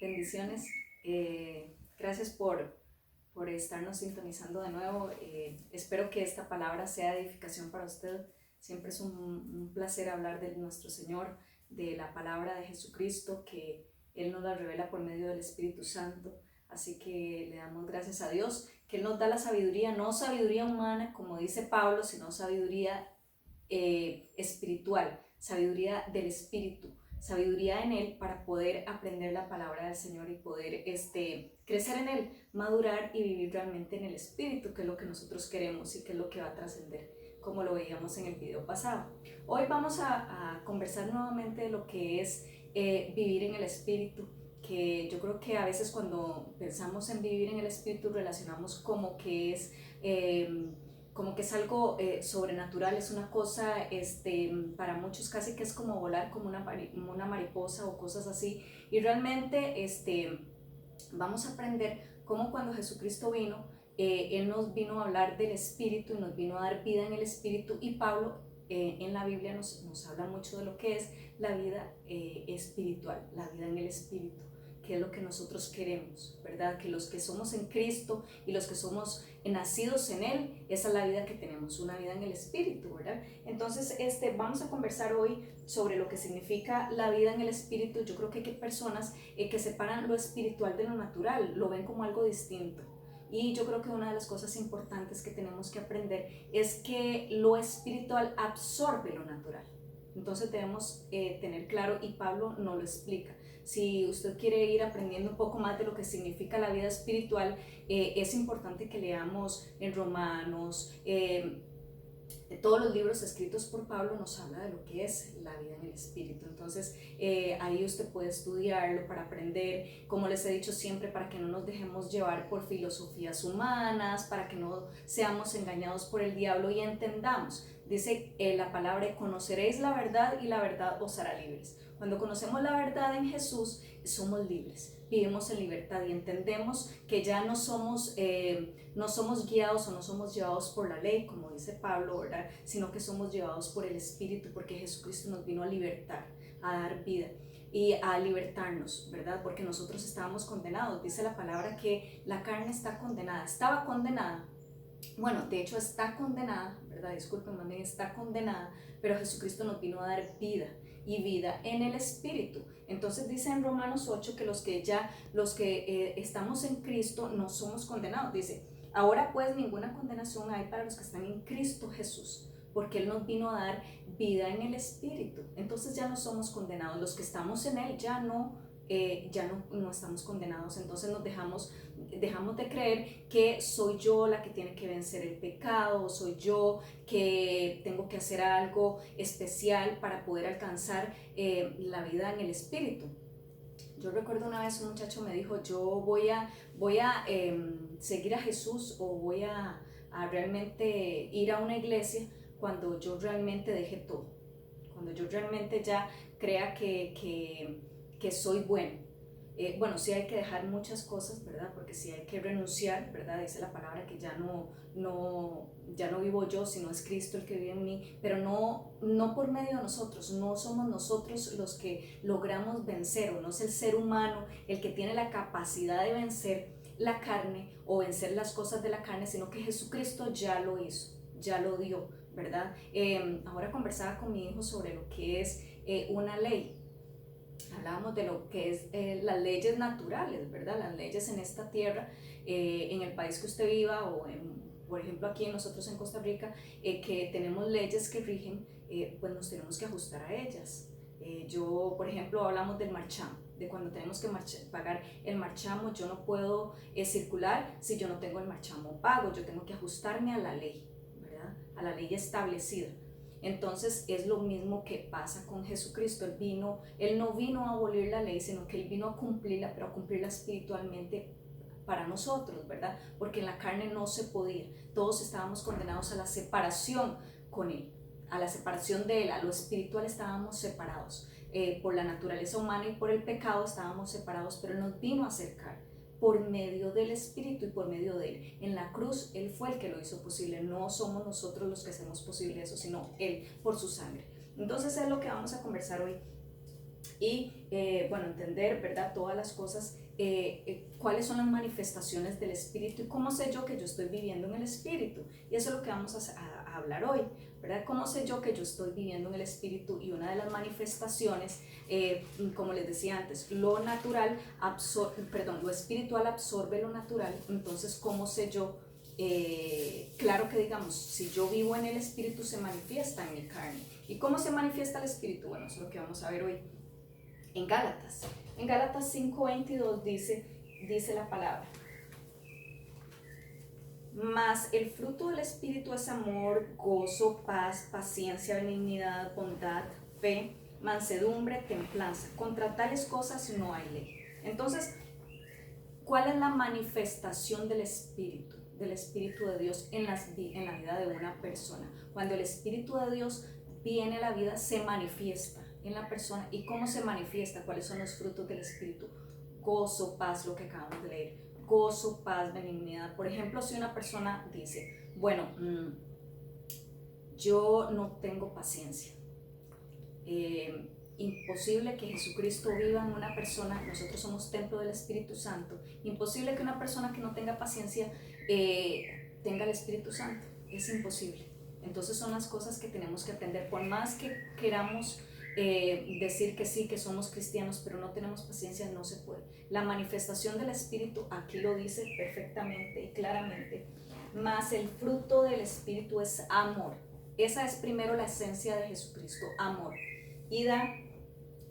Bendiciones. Gracias por estarnos sintonizando de nuevo. Espero que esta palabra sea de edificación para usted. Siempre es un placer hablar de nuestro Señor, de la palabra de Jesucristo, que Él nos la revela por medio del Espíritu Santo. Así que le damos gracias a Dios, que Él nos da la sabiduría, no sabiduría humana, como dice Pablo, sino sabiduría espiritual, sabiduría del Espíritu, sabiduría en Él para poder aprender la palabra del Señor y poder crecer en Él, madurar y vivir realmente en el Espíritu, que es lo que nosotros queremos y que es lo que va a trascender, como lo veíamos en el video pasado. Hoy vamos a conversar nuevamente de lo que es vivir en el Espíritu, que yo creo que a veces cuando pensamos en vivir en el Espíritu relacionamos como que es algo sobrenatural, es una cosa, para muchos casi que es como volar como una mariposa o cosas así, y realmente vamos a aprender cómo cuando Jesucristo vino, Él nos vino a hablar del Espíritu y nos vino a dar vida en el Espíritu, y Pablo en la Biblia nos habla mucho de lo que es la vida espiritual, la vida en el Espíritu, que es lo que nosotros queremos, ¿verdad? Que los que somos en Cristo y los que somos nacidos en Él, esa es la vida que tenemos, una vida en el Espíritu, ¿verdad? Entonces, vamos a conversar hoy sobre lo que significa la vida en el Espíritu. Yo creo que hay personas que separan lo espiritual de lo natural, lo ven como algo distinto. Y yo creo que una de las cosas importantes que tenemos que aprender es que lo espiritual absorbe lo natural. Entonces debemos tener claro, y Pablo nos lo explica. Si usted quiere ir aprendiendo un poco más de lo que significa la vida espiritual, es importante que leamos en Romanos, todos los libros escritos por Pablo nos habla de lo que es la vida en el Espíritu. Entonces ahí usted puede estudiarlo para aprender, como les he dicho siempre, para que no nos dejemos llevar por filosofías humanas, para que no seamos engañados por el diablo y entendamos. Dice la palabra: conoceréis la verdad y la verdad os hará libres. Cuando conocemos la verdad en Jesús, somos libres, vivimos en libertad y entendemos que ya no somos guiados o no somos llevados por la ley, como dice Pablo, ¿verdad? Sino que somos llevados por el Espíritu, porque Jesucristo nos vino a libertar, a dar vida y a libertarnos, ¿verdad? Porque nosotros estábamos condenados. Dice la palabra que la carne está condenada, estaba condenada. Bueno, de hecho está condenada, ¿verdad? Disculpen, más bien está condenada, pero Jesucristo nos vino a dar vida y vida en el Espíritu. Entonces dice en Romanos 8 que los que estamos en Cristo no somos condenados. Dice: ahora pues ninguna condenación hay para los que están en Cristo Jesús, porque Él nos vino a dar vida en el Espíritu. Entonces ya no somos condenados, los que estamos en Él ya no estamos condenados. Entonces dejamos de creer que soy yo la que tiene que vencer el pecado, o soy yo que tengo que hacer algo especial para poder alcanzar la vida en el Espíritu. Yo recuerdo una vez un muchacho me dijo: yo voy a seguir a Jesús, o voy a realmente ir a una iglesia cuando yo realmente deje todo, cuando yo realmente ya crea que soy bueno. Bueno, sí hay que dejar muchas cosas, ¿verdad? Porque sí hay que renunciar, ¿verdad? Dice la palabra que ya no vivo yo, sino es Cristo el que vive en mí, pero no por medio de nosotros. No somos nosotros los que logramos vencer, o no es el ser humano el que tiene la capacidad de vencer la carne o vencer las cosas de la carne, sino que Jesucristo ya lo hizo, ya lo dio, ¿verdad? Ahora conversaba con mi hijo sobre lo que es una ley. Hablábamos de lo que es las leyes naturales, ¿verdad? Las leyes en esta tierra, en el país que usted viva, o por ejemplo aquí nosotros en Costa Rica, que tenemos leyes que rigen, pues nos tenemos que ajustar a ellas. Por ejemplo, hablamos del marchamo, de cuando tenemos que pagar el marchamo. Yo no puedo circular si yo no tengo el marchamo pago, yo tengo que ajustarme a la ley, ¿verdad? A la ley establecida. Entonces es lo mismo que pasa con Jesucristo. Él no vino a abolir la ley, sino que Él vino a cumplirla, pero a cumplirla espiritualmente para nosotros, ¿verdad? Porque en la carne no se podía. Todos estábamos condenados a la separación con Él, a la separación de Él. A lo espiritual estábamos separados. Por la naturaleza humana y por el pecado estábamos separados, pero Él nos vino a acercar por medio del Espíritu y por medio de Él. En la cruz Él fue el que lo hizo posible. No somos nosotros los que hacemos posible eso, sino Él por su sangre. Entonces es lo que vamos a conversar hoy. y bueno, entender, ¿verdad? Todas las cosas, cuáles son las manifestaciones del Espíritu y cómo sé yo que yo estoy viviendo en el Espíritu. Y eso es lo que vamos a hablar hoy, ¿verdad? ¿Cómo sé yo que yo estoy viviendo en el Espíritu? Y una de las manifestaciones, como les decía antes, lo natural lo espiritual absorbe lo natural. Entonces, ¿cómo sé yo? Claro que digamos, si yo vivo en el Espíritu, se manifiesta en mi carne. ¿Y cómo se manifiesta el Espíritu? Bueno, eso es lo que vamos a ver hoy en Gálatas. En Gálatas 5:22 dice la palabra: mas el fruto del Espíritu es amor, gozo, paz, paciencia, benignidad, bondad, fe, mansedumbre, templanza. Contra tales cosas no hay ley. Entonces, ¿cuál es la manifestación del Espíritu? Del Espíritu de Dios en la vida de una persona. Cuando el Espíritu de Dios viene a la vida, se manifiesta en la persona. ¿Y cómo se manifiesta? ¿Cuáles son los frutos del Espíritu? Gozo, paz, lo que acabamos de leer. Gozo, paz, benignidad. Por ejemplo, si una persona dice, bueno, yo no tengo paciencia, imposible que Jesucristo viva en una persona, nosotros somos templo del Espíritu Santo, imposible que una persona que no tenga paciencia tenga el Espíritu Santo, es imposible. Entonces son las cosas que tenemos que aprender, por más que queramos decir que sí, que somos cristianos, pero no tenemos paciencia, no se puede. La manifestación del Espíritu, aquí lo dice perfectamente y claramente, más el fruto del Espíritu es amor. Esa es primero la esencia de Jesucristo, amor. Y da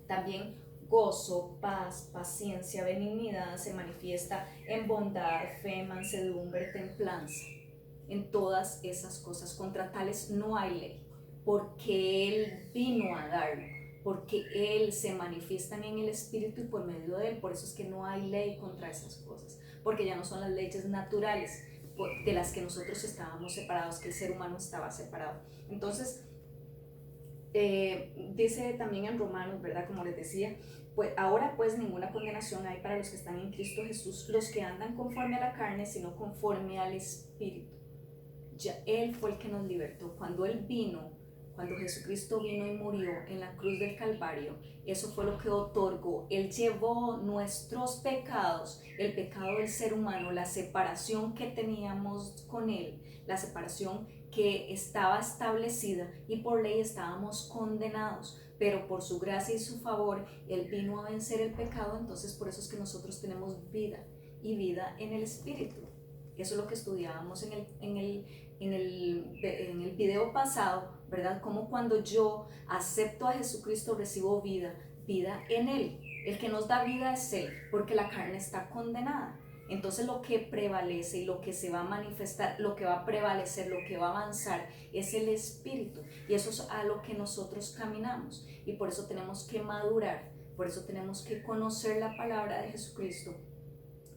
también gozo, paz, paciencia, benignidad, se manifiesta en bondad, fe, mansedumbre, templanza. En todas esas cosas, contra tales no hay ley, porque Él vino a darlo, porque Él se manifiestan en el Espíritu y por medio de Él. Por eso es que no hay ley contra esas cosas, porque ya no son las leyes naturales de las que nosotros estábamos separados, que el ser humano estaba separado. Entonces, dice también en Romanos, ¿verdad? Como les decía, pues ahora pues ninguna condenación hay para los que están en Cristo Jesús, los que andan conforme a la carne, sino conforme al Espíritu. Ya Él fue el que nos libertó. Cuando Jesucristo vino y murió en la cruz del Calvario, eso fue lo que otorgó. Él llevó nuestros pecados, el pecado del ser humano, la separación que teníamos con Él, la separación que estaba establecida y por ley estábamos condenados, pero por su gracia y su favor Él vino a vencer el pecado. Entonces por eso es que nosotros tenemos vida y vida en el Espíritu. Eso es lo que estudiábamos en el video pasado, ¿verdad? Como cuando yo acepto a Jesucristo recibo vida en Él. El que nos da vida es Él, porque la carne está condenada. Entonces lo que prevalece y lo que se va a manifestar, lo que va a prevalecer, lo que va a avanzar es el Espíritu. Y eso es a lo que nosotros caminamos. Y por eso tenemos que madurar, por eso tenemos que conocer la palabra de Jesucristo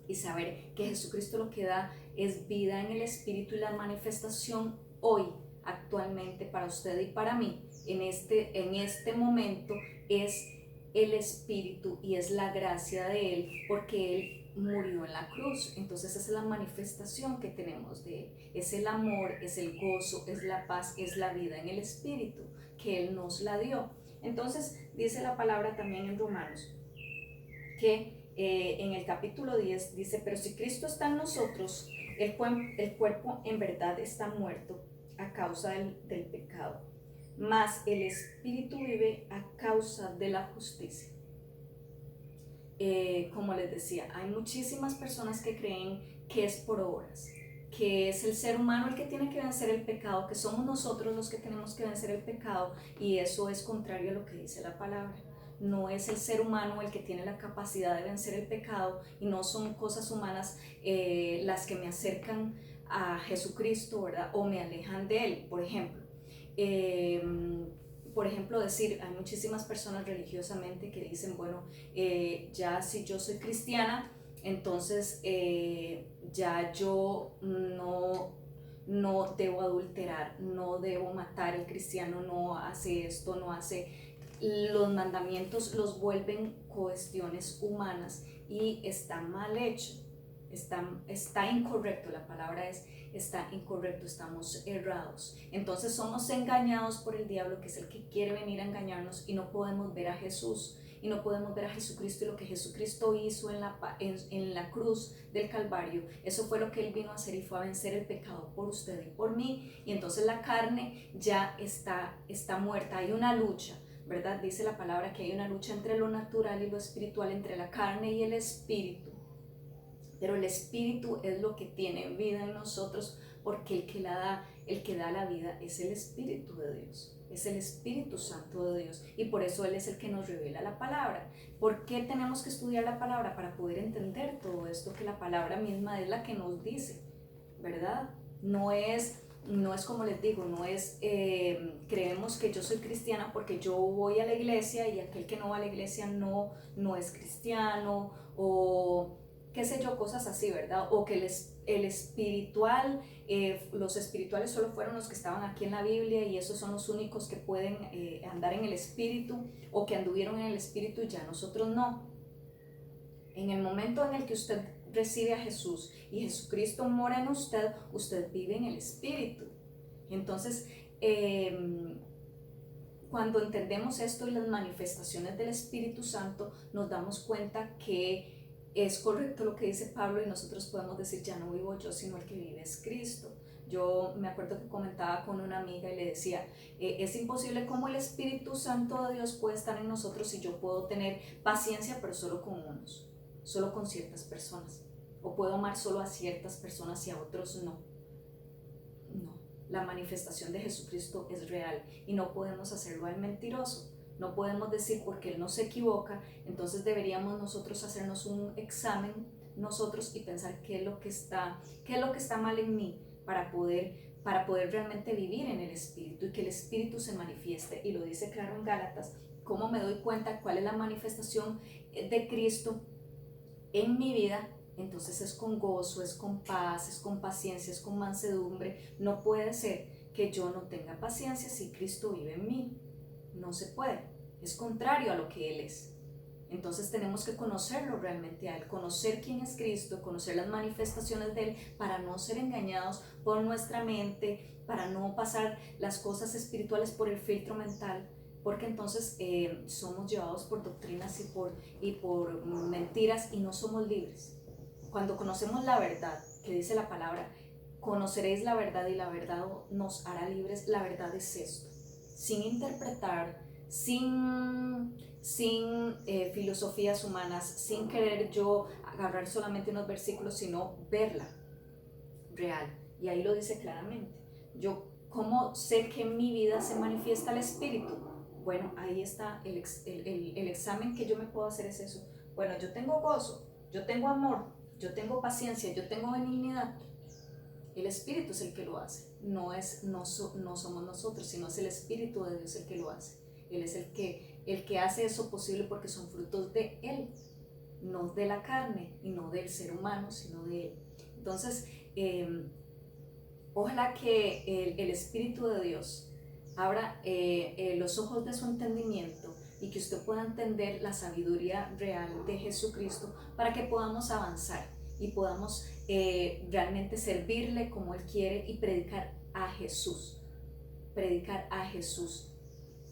y saber que Jesucristo lo que da es vida en el Espíritu, y la manifestación hoy, actualmente, para usted y para mí, en este momento, es el Espíritu y es la gracia de Él, porque Él murió en la cruz. Entonces esa es la manifestación que tenemos de Él, es el amor, es el gozo, es la paz, es la vida en el Espíritu, que Él nos la dio. Entonces dice la palabra también en Romanos, que en el capítulo 10 dice, pero si Cristo está en nosotros, el cuerpo en verdad está muerto a causa del pecado, mas el Espíritu vive a causa de la justicia. Como les decía, hay muchísimas personas que creen que es por obras, que es el ser humano el que tiene que vencer el pecado, que somos nosotros los que tenemos que vencer el pecado, y eso es contrario a lo que dice la palabra. No es el ser humano el que tiene la capacidad de vencer el pecado, y no son cosas humanas las que me acercan a Jesucristo, ¿verdad? O me alejan de Él. Por ejemplo, decir, hay muchísimas personas religiosamente que dicen, bueno, ya si yo soy cristiana, entonces ya yo no debo adulterar, no debo matar. El cristiano no hace esto, no hace. Los mandamientos los vuelven cuestiones humanas y está mal hecho, está incorrecto. La palabra es está incorrecto, estamos errados. Entonces somos engañados por el diablo, que es el que quiere venir a engañarnos, y no podemos ver a Jesús. y no podemos ver a Jesucristo y lo que Jesucristo hizo en la cruz del Calvario. Eso fue lo que Él vino a hacer y fue a vencer el pecado por usted y por mí. Y entonces la carne ya está muerta. Hay una lucha, ¿verdad? Dice la palabra que hay una lucha entre lo natural y lo espiritual, entre la carne y el espíritu. Pero el espíritu es lo que tiene vida en nosotros, porque el que da la vida es el Espíritu de Dios, es el Espíritu Santo de Dios, y por eso Él es el que nos revela la palabra. ¿Por qué tenemos que estudiar la palabra? Para poder entender todo esto que la palabra misma es la que nos dice, ¿verdad? No es como les digo, no es creemos que yo soy cristiana porque yo voy a la iglesia y aquel que no va a la iglesia no es cristiano, o qué sé yo, cosas así, ¿verdad? O que el espiritual, los espirituales solo fueron los que estaban aquí en la Biblia y esos son los únicos que pueden andar en el espíritu, o que anduvieron en el espíritu y ya nosotros no. En el momento en el que usted recibe a Jesús y Jesucristo mora en usted, usted vive en el espíritu. Entonces, cuando entendemos esto y las manifestaciones del Espíritu Santo, nos damos cuenta que es correcto lo que dice Pablo y nosotros podemos decir, ya no vivo yo, sino el que vive es Cristo. Yo me acuerdo que comentaba con una amiga y le decía, es imposible cómo el Espíritu Santo de Dios puede estar en nosotros si yo puedo tener paciencia, pero solo con unos, solo con ciertas personas, o puedo amar solo a ciertas personas y a otros no. No, la manifestación de Jesucristo es real y no podemos hacerlo al mentiroso. No podemos decir porque Él no se equivoca, entonces deberíamos nosotros hacernos un examen nosotros y pensar qué es lo que está mal en mí para poder realmente vivir en el Espíritu y que el Espíritu se manifieste. Y lo dice claro en Gálatas, cómo me doy cuenta cuál es la manifestación de Cristo en mi vida. Entonces es con gozo, es con paz, es con paciencia, es con mansedumbre. No puede ser que yo no tenga paciencia si Cristo vive en mí. No se puede, es contrario a lo que Él es. Entonces tenemos que conocerlo realmente a Él, conocer quién es Cristo, conocer las manifestaciones de Él para no ser engañados por nuestra mente, para no pasar las cosas espirituales por el filtro mental, porque entonces somos llevados por doctrinas y por mentiras y no somos libres. Cuando conocemos la verdad, que dice la palabra, conoceréis la verdad y la verdad nos hará libres, la verdad es esto. Sin interpretar, sin filosofías humanas, sin querer yo agarrar solamente unos versículos, sino verla real. Y ahí lo dice claramente. Yo, ¿cómo sé que en mi vida se manifiesta el Espíritu? Bueno, ahí está el examen que yo me puedo hacer es eso. Bueno, yo tengo gozo, yo tengo amor, yo tengo paciencia, yo tengo benignidad. El Espíritu es el que lo hace, no somos nosotros, sino es el Espíritu de Dios el que lo hace. Él es el que hace eso posible porque son frutos de Él, no de la carne y no del ser humano, sino de Él. Entonces, ojalá que el Espíritu de Dios abra los ojos de su entendimiento y que usted pueda entender la sabiduría real de Jesucristo para que podamos avanzar y podamos realmente servirle como Él quiere y predicar a Jesús. Predicar a Jesús.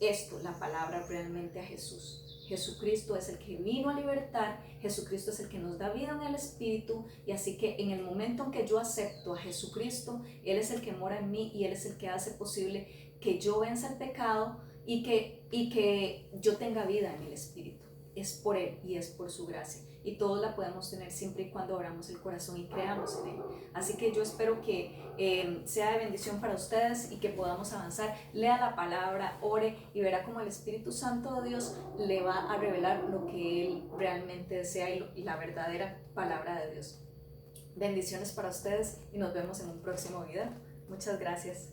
Esto, la palabra realmente a Jesús. Jesucristo es el que vino a libertar, Jesucristo es el que nos da vida en el Espíritu, y así que en el momento en que yo acepto a Jesucristo, Él es el que mora en mí y Él es el que hace posible que yo venza el pecado y que yo tenga vida en el Espíritu. Es por Él y es por su gracia. Y todos la podemos tener siempre y cuando abramos el corazón y creamos en Él. Así que yo espero que sea de bendición para ustedes y que podamos avanzar. Lea la palabra, ore y verá cómo el Espíritu Santo de Dios le va a revelar lo que Él realmente desea y la verdadera palabra de Dios. Bendiciones para ustedes y nos vemos en un próximo video. Muchas gracias.